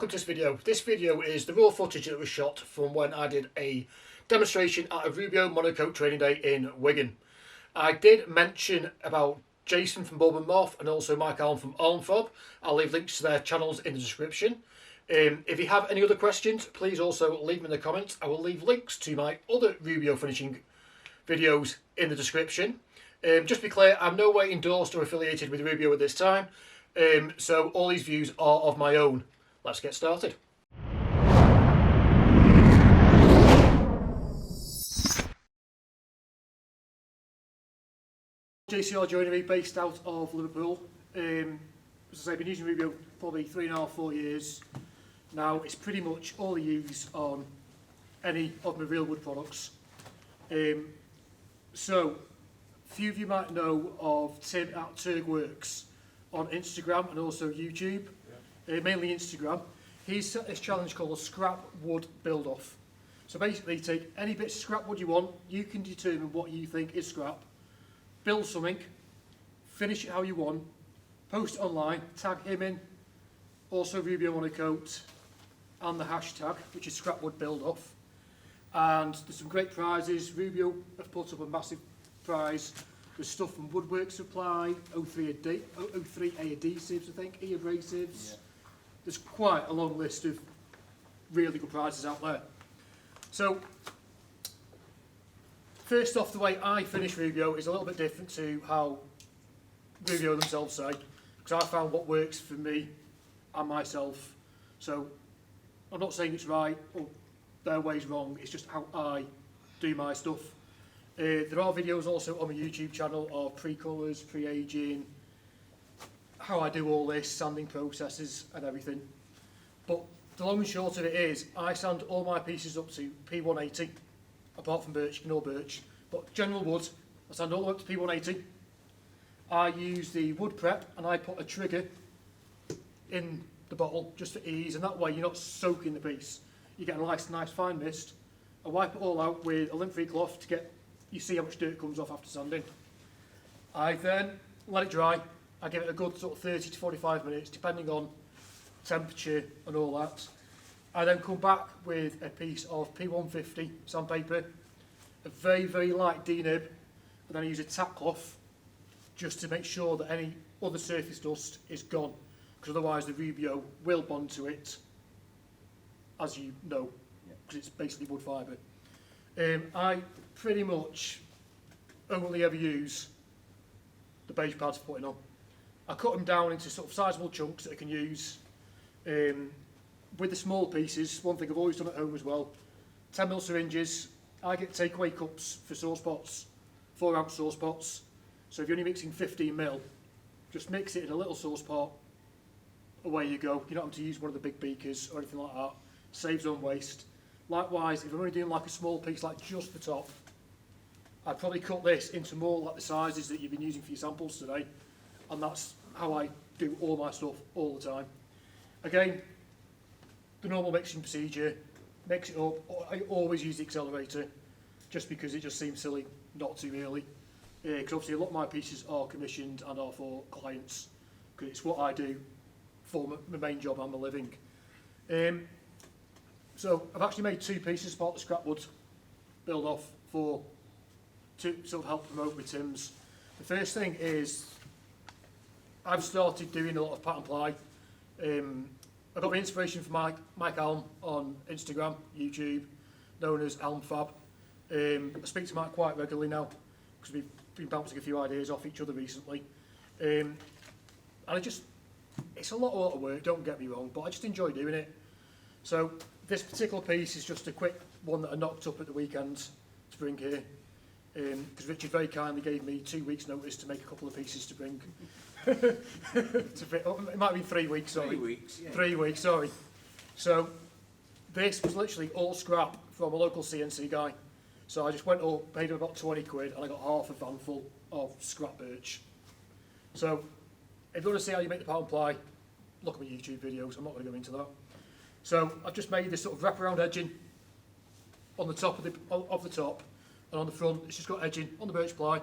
welcome to this video. This video is the raw footage that was shot from when I did a demonstration at a Rubio Monocoat training day in Wigan. I did mention about Jason from Bourbon Moths and also Mike Alms from Alms. I'll leave links to their channels in the description. If you have any other questions, please also leave them in the comments. I will leave links to my other Rubio finishing videos in the description. Just to be clear, I'm no way endorsed or affiliated with Rubio at this time, so all these views are of my own. Let's get started. JCR joinery based out of Liverpool. As I say, I've been using Rubio probably 3.5–4 years. Now it's pretty much all I use on any of my real wood products. So, few of you might know of Tim at Turgworks on Instagram and also YouTube, mainly Instagram. He's set this challenge called a scrap wood build off. So basically take any bits of scrap wood you want, you can determine what you think is scrap, build something, finish it how you want, post it online, tag him in, also Rubio Monocoat, and the hashtag, which is scrap wood build off. And there's some great prizes. Rubio have put up a massive prize. There's stuff from Woodwork Supply, 03A adhesives, I think, e-abrasives. Yeah. There's quite a long list of really good prizes out there. So, first off, the way I finish Rubio is a little bit different to how Rubio themselves say, because I found what works for me and myself. So, I'm not saying it's right or their way's wrong, it's just how I do my stuff. There are videos also on my YouTube channel of pre-colours, pre-aging, how I do all this, sanding processes and everything. But the long and short of it is, I sand all my pieces up to P180, apart from Birch, ignore Birch. But general wood, I sand all the way up to P180. I use the wood prep and I put a trigger in the bottle just for ease, and that way you're not soaking the piece. You get a nice fine mist. I wipe it all out with a lint-free cloth to get, you see how much dirt comes off after sanding. I then let it dry. I give it a good sort of 30 to 45 minutes, depending on temperature and all that. I then come back with a piece of P150 sandpaper, a very, very light D-nib, and then I use a tack cloth just to make sure that any other surface dust is gone, because otherwise the Rubio will bond to it, as you know, because it's basically wood fibre. I pretty much only ever use the beige pads for putting on. I cut them down into sort of sizable chunks that I can use. With the small pieces, one thing I've always done at home as well, 10mm syringes. I get takeaway cups for sauce pots, 4-ounce sauce pots. So if you're only mixing 15mm, just mix it in a little sauce pot, away you go. You don't have to use one of the big beakers or anything like that. Saves on waste. Likewise, if I'm only doing like a small piece, like just the top, I'd probably cut this into more like the sizes that you've been using for your samples today. And that's how I do all my stuff all the time. Again, the normal mixing procedure, mix it up. I always use the accelerator, just because it just seems silly not to really. Because obviously a lot of my pieces are commissioned and are for clients, because it's what I do for my main job and my living. So I've actually made 2 pieces as part of the scrap wood build off to sort of help promote my Tims. The first thing is I've started doing a lot of pattern ply. I got my inspiration from Mike Alms on Instagram, YouTube, known as Almfab. I speak to Mike quite regularly now because we've been bouncing a few ideas off each other recently. And it's a lot of work, don't get me wrong, but I just enjoy doing it. So this particular piece is just a quick one that I knocked up at the weekend to bring here. Because Richard very kindly gave me 2 weeks notice to make a couple of pieces to bring. It might have been 3 weeks, sorry. 3 weeks, yeah. 3 weeks, sorry. So this was literally all scrap from a local CNC guy. So I just went up, paid him about 20 quid, and I got half a van full of scrap birch. So if you want to see how you make the pattern ply, look at my YouTube videos. I'm not going to go into that. So I've just made this sort of wraparound edging on the top of the top, and on the front it's just got edging on the birch ply.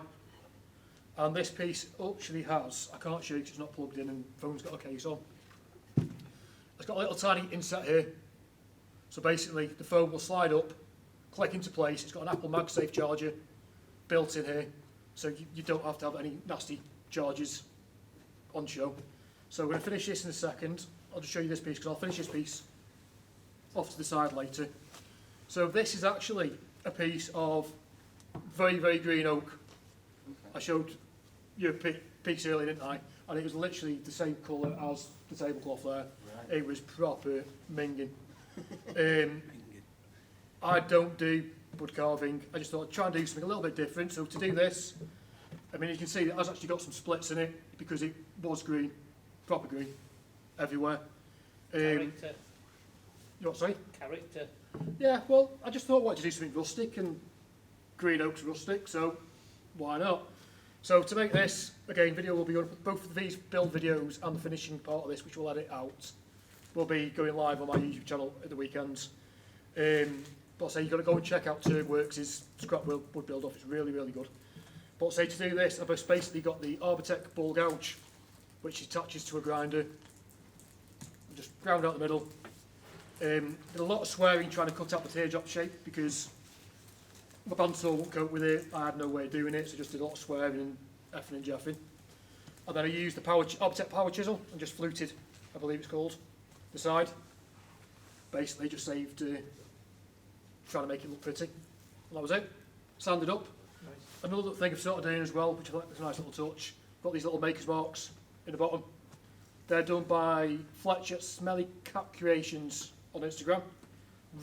And this piece actually has, I can't show you because it's not plugged in and the phone's got a case on. It's got a little tiny inset here. So basically the foam will slide up, click into place. It's got an Apple MagSafe charger built in here, so you don't have to have any nasty charges on show. So we're going to finish this in a second. I'll just show you this piece because I'll finish this piece off to the side later. So this is actually a piece of very, very green oak. Okay. I showed you a piece earlier, didn't I? And it was literally the same colour as the tablecloth there. Right. It was proper minging. I don't do wood carving. I just thought I'd try and do something a little bit different. So to do this, I mean, you can see it has actually got some splits in it because it was green, proper green, everywhere. Character. You what, sorry? Character. Yeah, well, I just thought I wanted to do something rustic, and green oak's rustic, so why not? So to make this, again, video will be on both of these build videos and the finishing part of this, which we'll edit out, will be going live on my YouTube channel at the weekends. But I'll say you've got to go and check out Works' scrap wood build off. It's really, really good. But I'll say to do this, I've basically got the Arbortech ball gouge, which attaches to a grinder. Just ground out the middle. Did a lot of swearing trying to cut out the teardrop shape because my bandsaw wouldn't cope with it. I had no way of doing it, so just did a lot of swearing and effing and jeffing. And then I used the Arbortech power chisel and just fluted, I believe it's called, the side. Basically just saved trying to make it look pretty. And that was it. Sanded up. Nice. Another thing I've started doing as well, which I thought was a nice little touch, got these little maker's marks in the bottom. They're done by Fletcher Smelly Cat Creations on Instagram.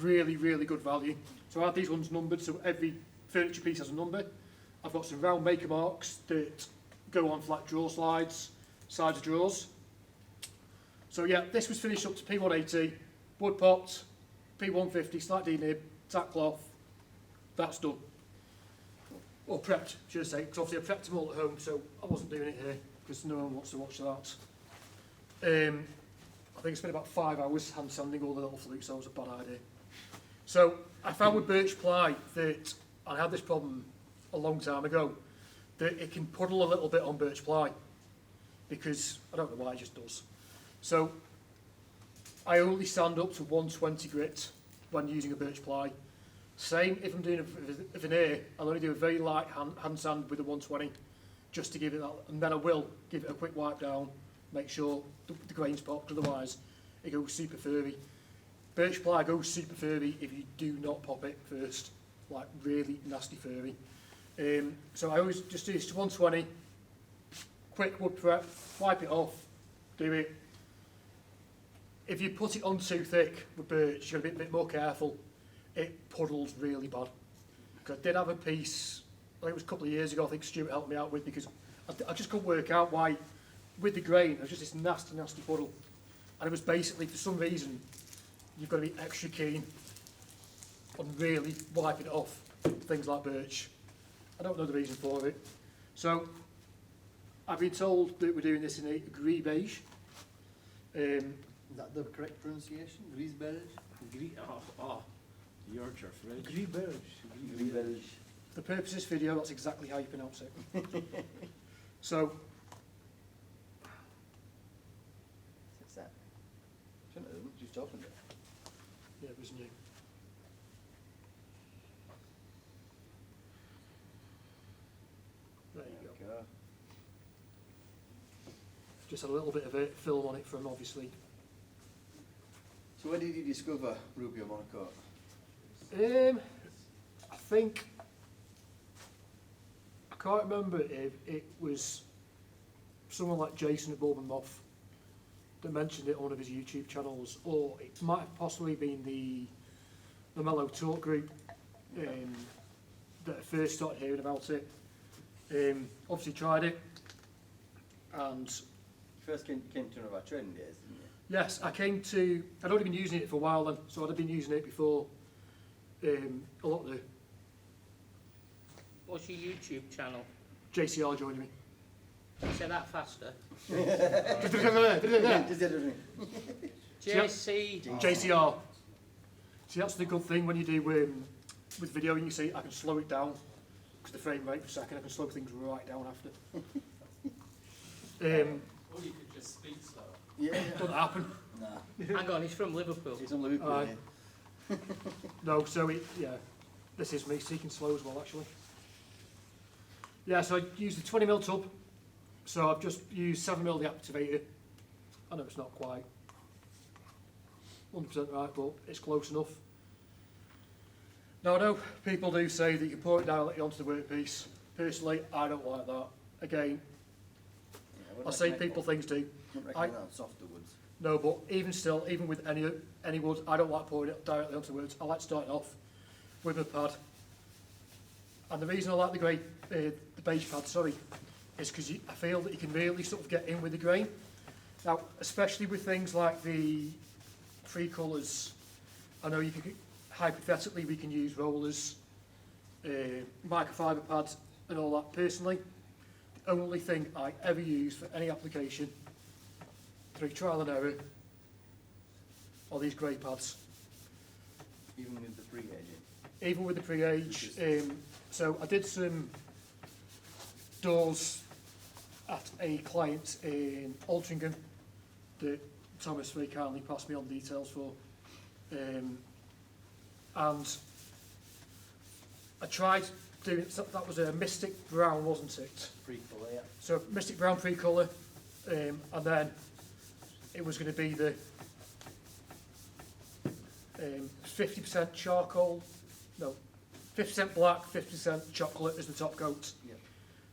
Really, really good value. So I have these ones numbered, so every furniture piece has a number. I've got some round maker marks that go on flat drawer slides, sides of drawers. So yeah, this was finished up to P180, wood pot, P150, slight D-nib, tack cloth. That's done. Or prepped, should I say, because obviously I prepped them all at home, so I wasn't doing it here, because no one wants to watch that. I think I spent about 5 hours hand sanding all the little flutes, so it was a bad idea. So I found with birch ply that, and I had this problem a long time ago, that it can puddle a little bit on birch ply, because I don't know why, it just does. So I only sand up to 120 grit when using a birch ply. Same if I'm doing a veneer, I'll only do a very light hand sand with a 120, just to give it that, and then I will give it a quick wipe down, make sure the grain's popped, otherwise it goes super furry. Birch ply goes super furry if you do not pop it first, like really nasty furry. So I always just do this to 120, quick wood prep, wipe it off, do it. If you put it on too thick with birch, you've got to be a bit more careful. It puddles really bad. Because I did have a piece, I think it was a couple of years ago, I think Stuart helped me out with, because I just couldn't work out why, with the grain, it was just this nasty, nasty puddle. And it was basically, for some reason, you've got to be extra keen on really wiping it off, things like birch. I don't know the reason for it. So, I've been told that we're doing this in a gris beige. Is that the correct pronunciation? Gris beige? Yorkshire French. Gris beige. Gris beige. For the purpose of this video, that's exactly how you pronounce it. So, What's that? Shouldn't have just opened it. yeah, it was new. There you go. Just had a little bit of a film on it from, obviously. So when did you discover Rubio Monocoat? I think, I can't remember if it was someone like Jason at Bourbon Moths that mentioned it on one of his YouTube channels, or it might have possibly been the Mellow Talk group that I first started hearing about it. Obviously tried it, and First came to one of our training days, didn't you? yes, I'd already been using it for a while then, so I'd have been using it before a lot of the What's your YouTube channel? JCR joined me. Say that faster. Just did it. JC. JCR. See, that's the good thing when you do with video, you see I can slow it down because the frame rate per second, I can slow things right down after. Or you could just speak slower. Yeah. Doesn't happen. Nah, Hang on, he's from Liverpool. it's on Liverpool, Aye. yeah. No, so this is me seeking slow as well, actually. Yeah, so I used the 20mm tub. So I've just used 7mm the activator. I know it's not quite 100% right, but it's close enough. Now I know people do say that you can pour it directly onto the workpiece. Personally, I don't like that. Again, Yeah, I see people things do. Wouldn't recommend that on softer woods. No, but even still, even with any wood, I don't like pouring it directly onto the wood. I like starting off with my pad. And the reason I like the beige pad, is because I feel that you can really sort of get in with the grain. Now, especially with things like the free colours, I know you can, hypothetically, we can use rollers, microfiber pads and all that. Personally, the only thing I ever use for any application through trial and error are these grey pads. Even with the pre-aging. Even with the pre-age. So I did some doors at a client in Altrincham that Thomas very kindly passed me on details for. And I tried doing, that was a Mystic Brown, wasn't it? Pre-colour, yeah. So Mystic Brown pre-colour, and then it was going to be the 50% charcoal, no, 50% black, 50% chocolate as the top coat. Yeah.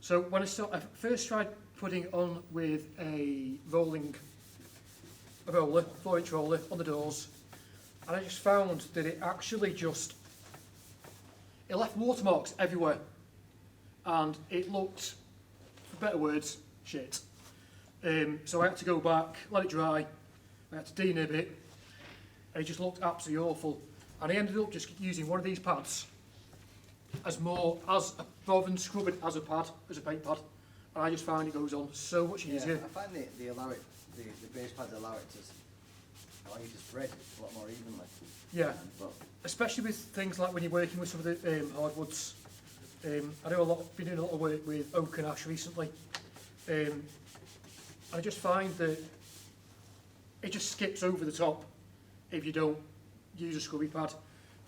So when I first tried putting it on with a roller, 4-inch roller on the doors, and I just found that it actually it left watermarks everywhere, and it looked, for better words, shit. So I had to go back, let it dry, I had to denib it, and it just looked absolutely awful. And I ended up just using one of these pads rather than scrub it as a paint pad. And I just find it goes on so much easier. I find they allow it, the base pads allow you to spread a lot more evenly. Yeah, But especially with things like when you're working with some of the hardwoods. I know been doing a lot of work with oak and ash recently. I just find that it just skips over the top if you don't use a scrubby pad.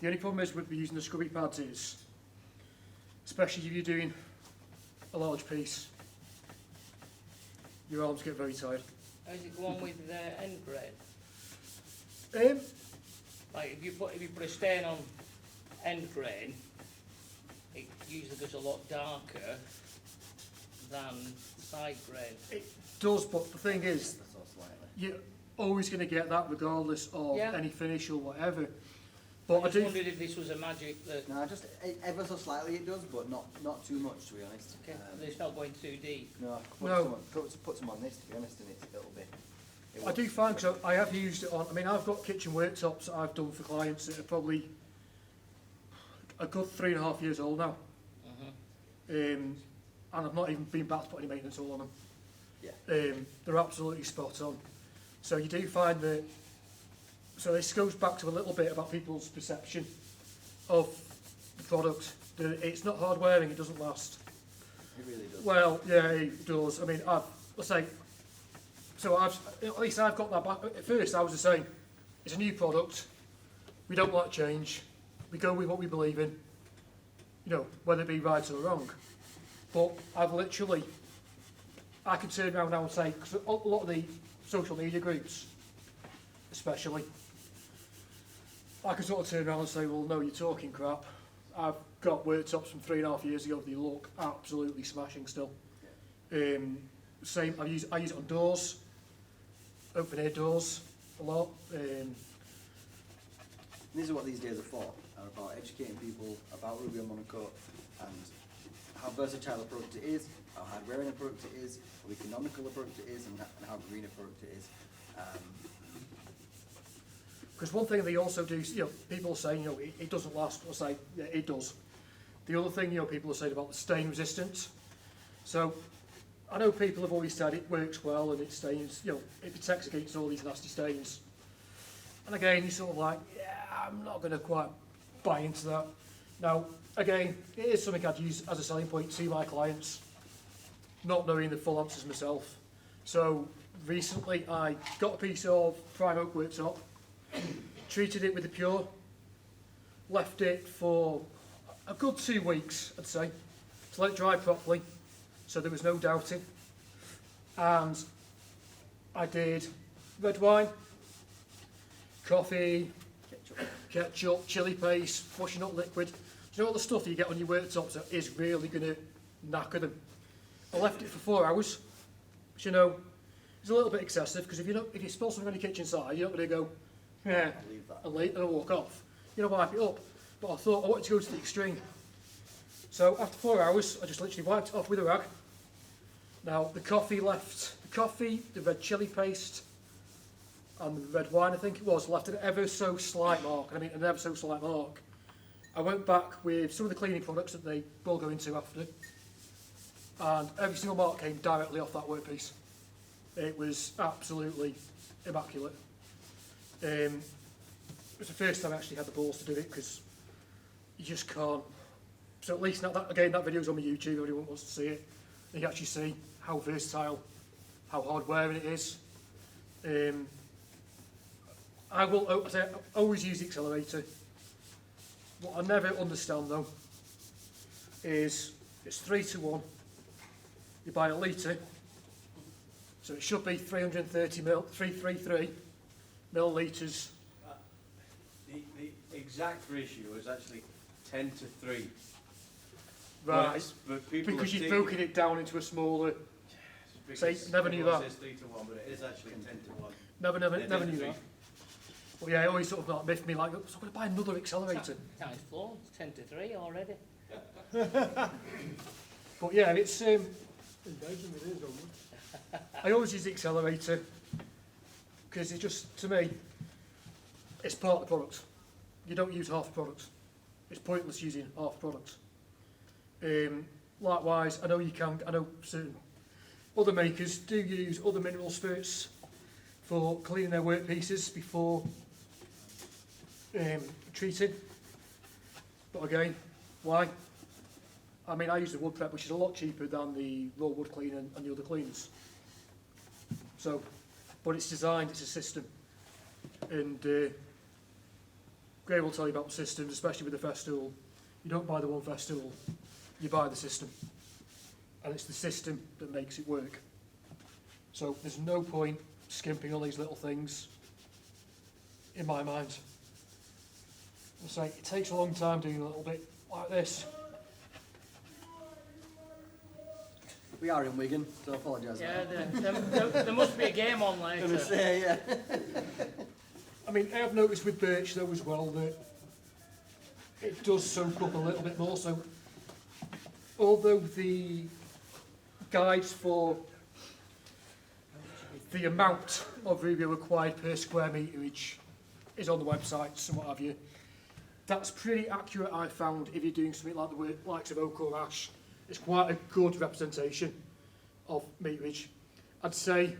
The only problem is with using the scrubby pads is, especially if you're doing a large piece, your arms get very tired. How's it go on with the end grain? Like if you put a stain on end grain, it usually goes a lot darker than side grain. It does, but the thing is, that's all slightly. you're always going to get that regardless of Yeah. any finish or whatever. But But I I just do. wondered if this was a magic that No, just ever so slightly it does, but not too much, to be honest. it's not going too deep. No, No. put some on this, to be honest, and it'll be. I do find, so I have used it on, I mean, I've got kitchen worktops that I've done for clients that are probably a good 3.5 years old now. And I've not even been back to put any maintenance all on them. Yeah. They're absolutely spot on. So you do find that, so this goes back to a little bit about people's perception of the product. That it's not hard wearing, it doesn't last. It really does. Well, yeah, it does. I mean, let's say, so at least I've got that back. At first I was just saying, it's a new product, we don't like change, we go with what we believe in, you know, whether it be right or wrong. But I've literally, I can turn around now and say, because a lot of the social media groups, especially, I can sort of turn around and say, well, no, you're talking crap. I've got worktops from 3.5 years ago, they look absolutely smashing still. Same, I use it on doors, open air doors a lot. These are what these days are for, are about educating people about Rubio Monocoat and how versatile a product it is, how hard wearing a product it is, how economical a product it is, and how green a product it is. Because one thing they also do, you know, people say, you know, it doesn't last. I'll say, yeah, it does. The other thing, you know, people are saying about the stain resistance. So, I know people have always said it works well and it stains, you know, it protects against all these nasty stains. And again, you're sort of like, yeah, I'm not going to quite buy into that. Now, again, it is something I'd use as a selling point to my clients, not knowing the full answers myself. So, recently I got a piece of prime oak worktop, treated it with the pure, left it for a good 2 weeks, I'd say, to let it dry properly, so there was no doubting. And I did red wine, coffee, ketchup, chili paste, washing up liquid. Do you know all the stuff that you get on your worktops that is really going to knacker them? I left it for 4 hours, which, you know, is a little bit excessive, because if you spill something on your kitchen side, you're not going to go, yeah, I'll leave that. and walk off. You know, wipe it up. But I thought I wanted to go to the extreme. So after 4 hours, I just literally wiped it off with a rag. Now, the coffee, the red chili paste, and the red wine, I think it was, left an ever so slight mark. I mean, an ever so slight mark. I went back with some of the cleaning products that they will go into after, and every single mark came directly off that workpiece. It was absolutely immaculate. It was the first time I actually had the balls to do it, because you just can't. So at least now that video's on my YouTube, if anyone wants to see it. You can actually see how versatile, how hard wearing it is. I always use the accelerator. What I never understand though is it's 3-to-1. You buy a litre, so it should be 333 millilitres. The exact ratio is actually 10 to 3. Right, But people because have you've taken- broken it down into a smaller. because See, never knew everyone that. says 3 to 1, but it is actually 10 to 1. Never Yeah, 10 to knew 3. that. Well, yeah, it always sort of like miffed me like, so I'm going to buy another accelerator. Times 4, it's 10 to 3 already. But yeah, it's Indulging with his own. I always use the accelerator because it just, to me, it's part of the product. You don't use half the product. It's pointless using half the product. Likewise, I know certain other makers do use other mineral spirits for cleaning their workpieces before treating. But again, why? I mean, I use the wood prep, which is a lot cheaper than the raw wood cleaner and the other cleaners. So, but it's designed, it's a system. And Gray will tell you about systems, especially with the Festool. You don't buy the one Festool, you buy the system. And it's the system that makes it work. So there's no point skimping on these little things, in my mind. I'll say, it takes a long time doing a little bit like this. We are in Wigan, so I apologise. Yeah, there must be a game on I was going to later. say, yeah. I mean, I have noticed with Birch though as well that it does soak up a little bit more. So, although the guides for the amount of Rubio required per square meterage is on the websites and what have you, that's pretty accurate. I found if you're doing something like the likes of oak or ash, it's quite a good representation of meterage. I'd say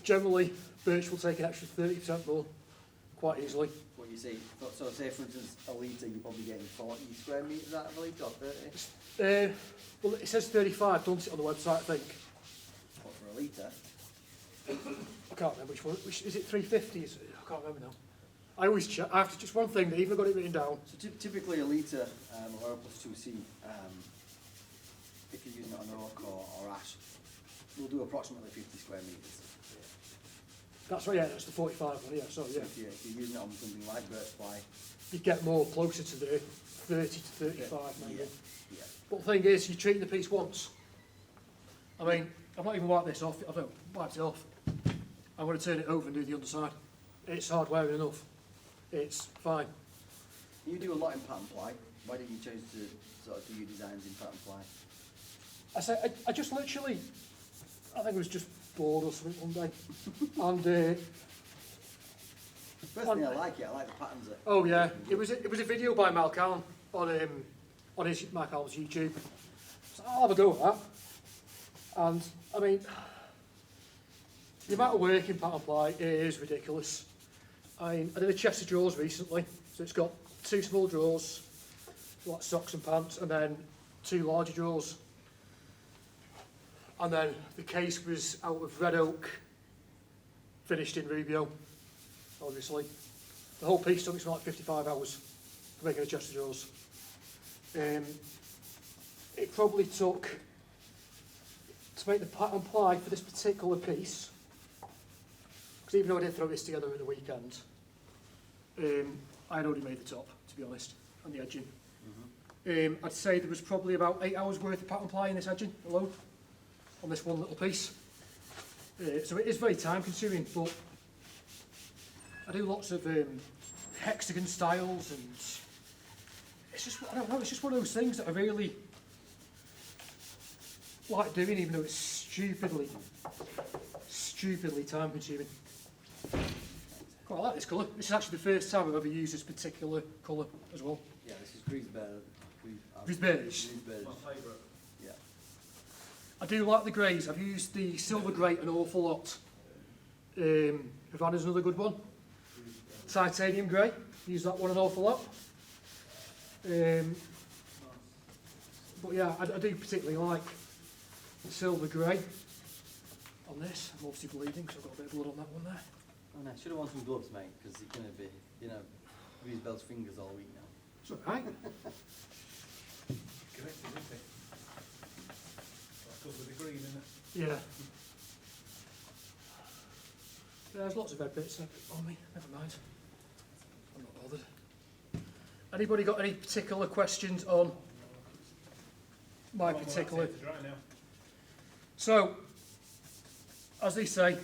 generally Birch will take an extra 30% more quite easily. What you say, so say for instance a litre, you're probably getting 40 square metres out of a litre or 30? Well, it says 35, doesn't it, on the website, I think. What, for a litre? I can't remember which one. Which, is it 350? I can't remember now. I always check. I have to, just one thing, they even got it written down. So typically a litre or a plus 2C, if you're using it on oak or ash, will do approximately 50 square metres. That's right, yeah, that's the 45 one, yeah, so So yeah. if you're using it on something like birch ply, You get more closer to the 30 to 35 maybe. yeah. But the thing is, you're treating the piece once. I mean, I've not even wiped this off, I've not wiped it off. I'm going to turn it over and do the underside. It's hard wearing enough. It's fine. You do a lot in pattern ply. Why didn't you choose to sort of do your designs in pattern ply? I just literally, I think I was just bored or something one day. And Personally, I like it. I like the patterns. oh yeah, it was a video by Mal Callan on his Mike Alms YouTube. So I'll have a go at that. And I mean, the amount of work in pattern ply is ridiculous. I did a chest of drawers recently, so it's got 2 small drawers, like socks and pants, and then 2 larger drawers. And then the case was out of red oak, finished in Rubio, obviously. The whole piece took me something like 55 hours for making a chest of drawers. It probably took, to make the pattern ply for this particular piece, because even though I did throw this together at the weekend, I had already made the top, to be honest, and the edging. I'd say there was probably about 8 hours worth of pattern ply in this edging alone, on this one little piece. So it is very time consuming, but I do lots of hexagon styles, and it's just, I don't know, it's just one of those things that I really like doing, even though it's stupidly time consuming. Quite like this colour. This is actually the first time I've ever used this particular colour as well. Yeah, this is Grease Bear. Grease Beige. My favourite. Yeah. I do like the greys. I've used the silver grey an awful lot. Havana's another good one. Titanium grey. Use that one an awful lot. But yeah, I do particularly like the silver grey on this. I'm obviously bleeding because I've got a bit of blood on that one there. Oh no, should have worn some gloves, mate, because you're going to be, you know, Grease Bell's fingers all week now. It's alright. Connected, isn't it? That goes with the green, isn't it? Yeah. There's lots of red bits on me. Never mind. I'm not bothered. Anybody got any particular questions on my particular? Dry now. So, as they say,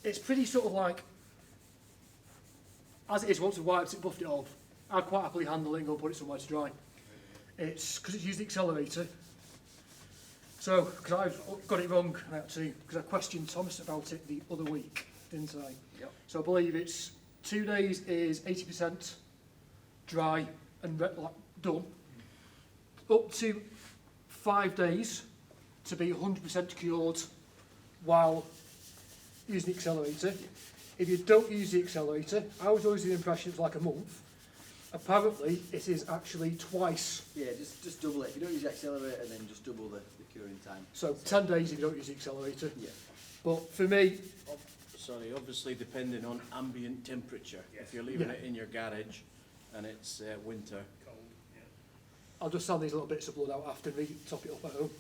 it's pretty sort of like, as it is, once it wipes it, buffed it off, I'd quite happily handle it and go put it somewhere to dry. It's because it's used the accelerator. So, because I've got it wrong, actually, because I questioned Thomas about it the other week, didn't I? Yep. So I believe it's 2 days is 80% dry and done. Up to 5 days to be 100% cured while using the accelerator. If you don't use the accelerator, I was always under the impression it was like a month. Apparently, it is actually twice. Yeah, just double it. If you don't use the accelerator, then just double the curing time. So 10 days if you don't use the accelerator. Yeah. But for me, Sorry, obviously depending on ambient temperature. If you're leaving Yeah. it in your garage and it's winter, Cold, yeah. I'll just sand these little bits of blood out after and top it up at home.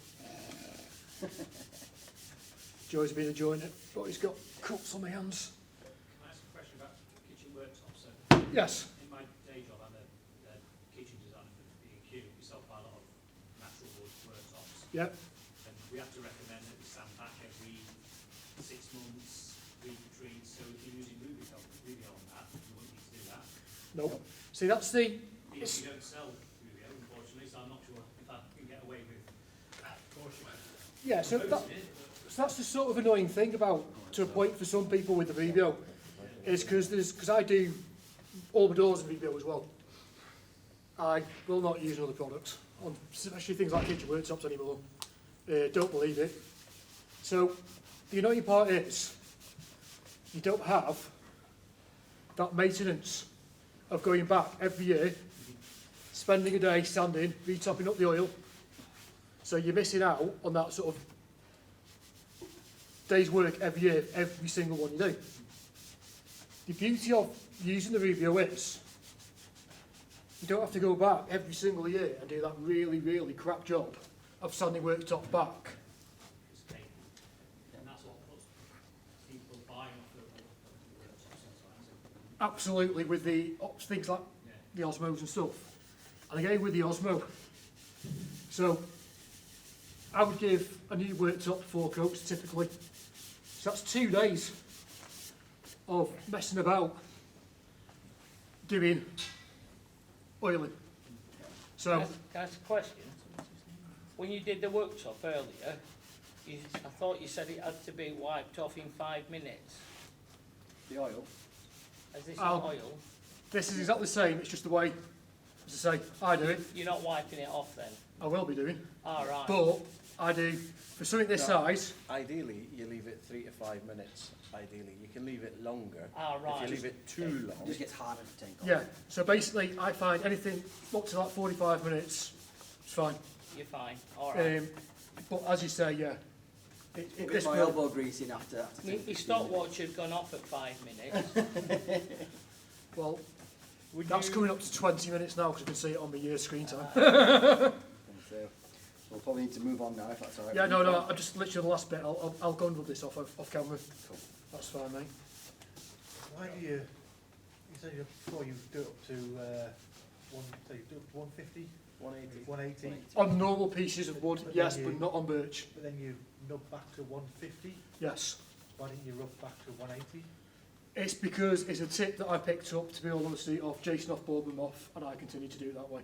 Joe's been enjoying it, but he's got cuts on my hands. Can I ask a question about kitchen worktops? So Yes. in my day job, I'm a kitchen designer for B&Q. We sell quite a lot of natural wood worktops. Yep. And we have to recommend that we sand back every 6 months, retreat. So if you're using Rubio on that, you wouldn't need to do that. No. See, that's the. We don't sell Rubio, unfortunately, so I'm not sure if I can get away with caution. Yeah. So that's the sort of annoying thing about, to a point for some people with the Rubio, is because I do all my doors in Rubio as well. I will not use another product on especially things like kitchen worktops anymore. Don't believe it. So the annoying part is you don't have that maintenance of going back every year, spending a day sanding, retopping up the oil. So you're missing out on that sort of day's work every year, every single one you do. The beauty of using the Rubio is you don't have to go back every single year and do that really, really crap job of sanding worktop back. It's painful. And that's what puts people buying off the worktops sometimes. Absolutely, with the things like Yeah. the Osmos and stuff. And again with the Osmo. So I would give a new worktop 4 coats typically. So that's 2 days of messing about doing oiling. So Can I ask a question? When you did the worktop earlier, I thought you said it had to be wiped off in 5 minutes. The oil. Is this I'll- oil? this is exactly the same, it's just the way, as I say, I do it. You're not wiping it off then? I will be doing. All right. But I do, for something this No. size, ideally you leave it 3 to 5 minutes. Ideally, you can leave it longer. All right. If you leave it too It long, just gets harder to take off. yeah. So basically I find anything up to like 45 minutes, it's fine. You're fine. All right. But as you say, yeah, I'll get this my will, elbow greasing after. Your stopwatch had gone off at 5 minutes. well, Would that's you- coming up to 20 minutes now because I can see it on my screen time. So we'll probably need to move on now if that's all right. Yeah, with no, you, no, Frank. I just literally the last bit. I'll go and rub this off camera. Cool. That's fine, mate. Why do you said before you do it up to, so you do it to 150, 180. 180, On normal pieces of wood, But yes, then but you- not on birch. but then you nub back to 150? Yes. Why didn't you rub back to 180? It's because it's a tip that I picked up, to be all honesty, off Jason off Bourbon Moth, and I continue to do it that way.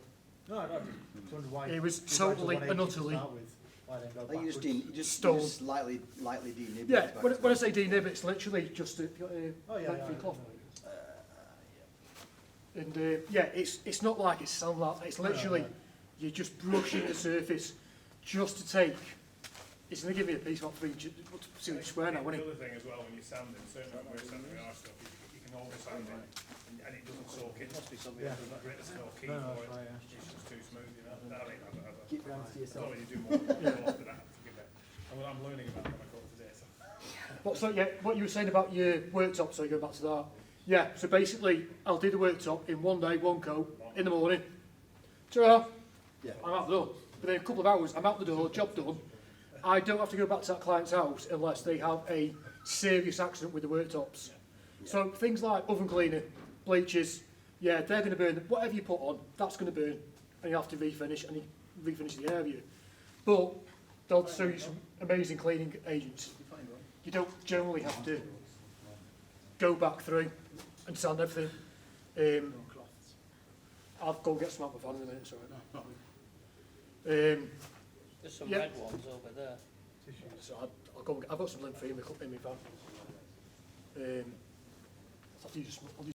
No, I just wonder why. It was you went to totally 180 and to utterly start with. Why then go I think you just, backwards? you just, Stone. you just lightly denib. Yeah, when I say denib, it's literally just a, Oh, yeah, lengthy yeah. cloth. And yeah, it's not like it's sound like, it's literally, you're just brushing the surface just to take, it's going to give me a piece about 2 inch square now, The won't it? other thing as well, when you're sanding, certainly when we're sanding our stuff, you can always sand it and it doesn't soak in. Must be something Yeah. else. Great soak in No, no, for it. that's right, yeah. It's just too smooth, you know. I mean, Keep round to I yourself. don't really do more after that, forgive it. I'm learning about Monocoat today, so. So yeah, what you were saying about your worktop, so you go back to that. Yeah, so basically, I'll do the worktop in one day, one coat, in the morning. Ta-ra! Yeah. I'm out the door. Within a couple of hours, I'm out the door, job done. I don't have to go back to that client's house unless they have a serious accident with the worktops. So things like oven cleaner, bleachers, yeah, they're going to burn. Whatever you put on, that's going to burn. And you have to refinish, and you refinish the area. But they'll show you some amazing cleaning agents. You don't generally have to go back through and sand everything. I'll go get some out of my van in a minute, sorry. There's some Yeah. red ones over there. So I'll go and I've got some lint free in my van. I'll do just, I'll do